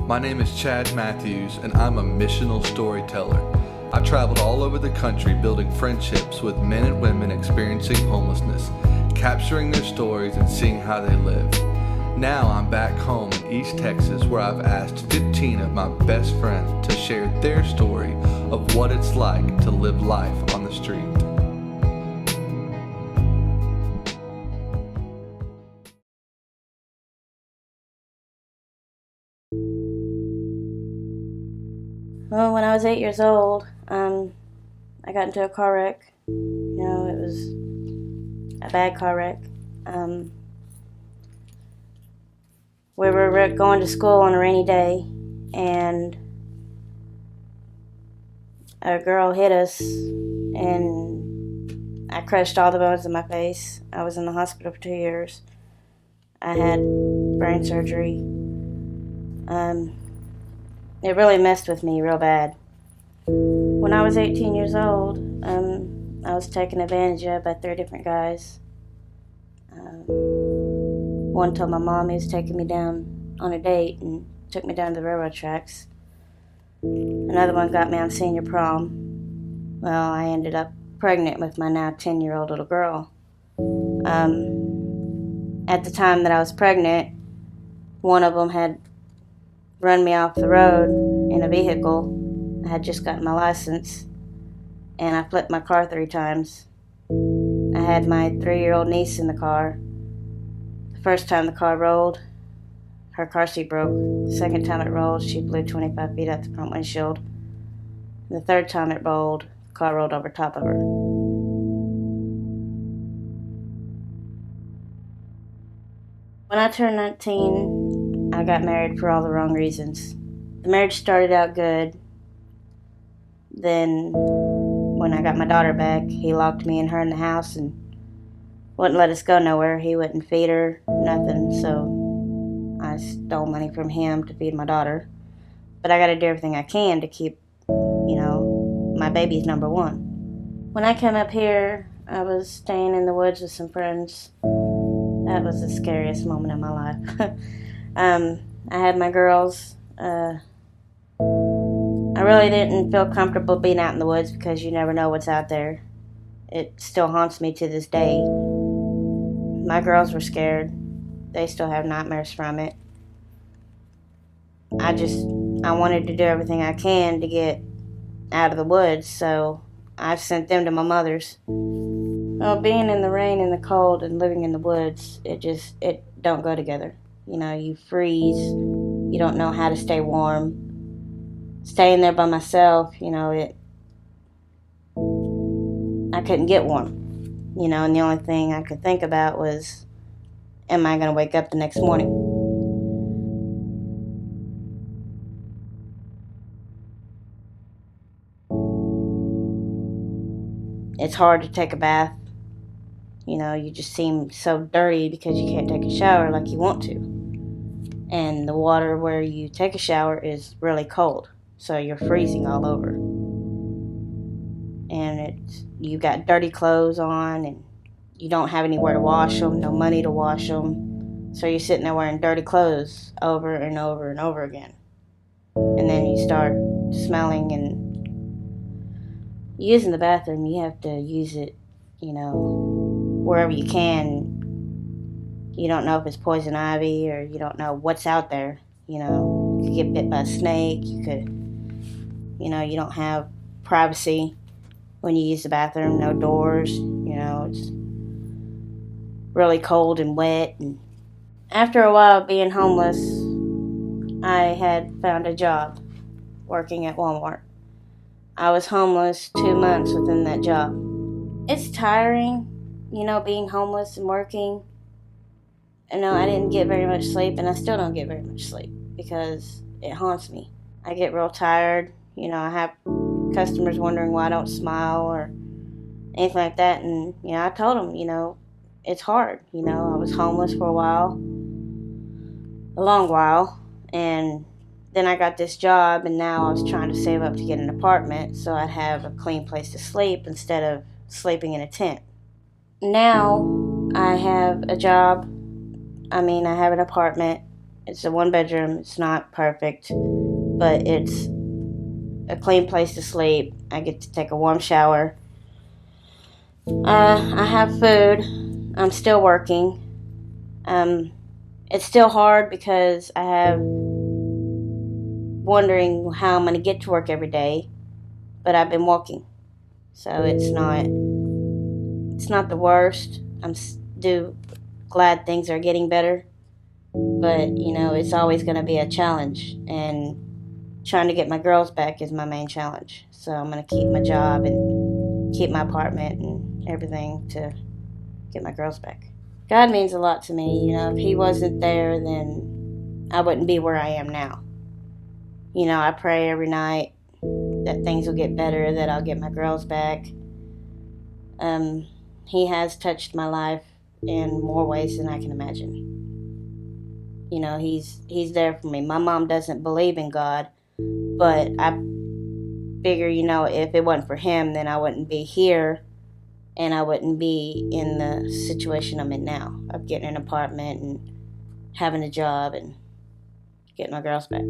My name is Chad Matthews, and I'm a missional storyteller. I've traveled all over the country building friendships with men and women experiencing homelessness, capturing their stories and seeing how they live. Now I'm back home in East Texas, where I've asked 15 of my best friends to share their story of what it's like to live life on the street. Well, when I was 8 years old, I got into a car wreck. It was a bad car wreck. We were going to school on a rainy day, and a girl hit us, and I crushed all the bones in my face. I was in the hospital for 2 years. I had brain surgery. It really messed with me real bad. When I was 18 years old, I was taken advantage of by 3 different guys. One told my mom he was taking me down on a date and took me down to the railroad tracks. Another one got me on senior prom. Well, I ended up pregnant with my now 10-year-old little girl. At the time that I was pregnant, one of them had run me off the road in a vehicle. I had just gotten my license, and I flipped my car 3 times. I had my 3-year-old niece in the car. The first time the car rolled, her car seat broke. The second time it rolled, she blew 25 feet out the front windshield. The third time it rolled, the car rolled over top of her. When I turned 19, I got married for all the wrong reasons. The marriage started out good. Then, when I got my daughter back, he locked me and her in the house and wouldn't let us go nowhere. He wouldn't feed her, nothing, so I stole money from him to feed my daughter. But I gotta do everything I can to keep, my baby's number one. When I came up here, I was staying in the woods with some friends. That was the scariest moment of my life. I had my girls. I really didn't feel comfortable being out in the woods because you never know what's out there. It still haunts me to this day. My girls were scared. They still have nightmares from it. I wanted to do everything I can to get out of the woods, so I sent them to my mother's. Well, being in the rain and the cold and living in the woods, it don't go together. You freeze. You don't know how to stay warm. Staying there by myself, I couldn't get warm. And the only thing I could think about was, am I going to wake up the next morning? It's hard to take a bath. You just seem so dirty because you can't take a shower like you want to. And the water where you take a shower is really cold, so you're freezing all over. And you got dirty clothes on, and you don't have anywhere to wash them, no money to wash them. So you're sitting there wearing dirty clothes over and over and over again. And then you start smelling, and using the bathroom, you have to use it, wherever you can. You don't know if it's poison ivy, or you don't know what's out there. You could get bit by a snake. You don't have privacy when you use the bathroom. No doors. It's really cold and wet. And after a while of being homeless, I had found a job working at Walmart. I was homeless 2 months within that job. It's tiring, being homeless and working. I didn't get very much sleep, and I still don't get very much sleep because it haunts me. I get real tired. I have customers wondering why I don't smile or anything like that. And, I told them, it's hard. I was homeless for a long while. And then I got this job, and now I was trying to save up to get an apartment so I'd have a clean place to sleep instead of sleeping in a tent. Now I have a job. I have an apartment. It's a one bedroom. It's not perfect, but it's a clean place to sleep. I get to take a warm shower. I have food. I'm still working. It's still hard because I have wondering how I'm going to get to work every day, but I've been walking, so it's not the worst. I'm still glad things are getting better, but it's always going to be a challenge, and trying to get my girls back is my main challenge. So I'm going to keep my job and keep my apartment and everything to get my girls back. God means a lot to me. If He wasn't there, then I wouldn't be where I am now. I pray every night that things will get better, that I'll get my girls back. He has touched my life in more ways than I can imagine. He's there for me. My mom doesn't believe in God, but I figure, if it wasn't for Him, then I wouldn't be here, and I wouldn't be in the situation I'm in now of getting an apartment and having a job and getting my girls back.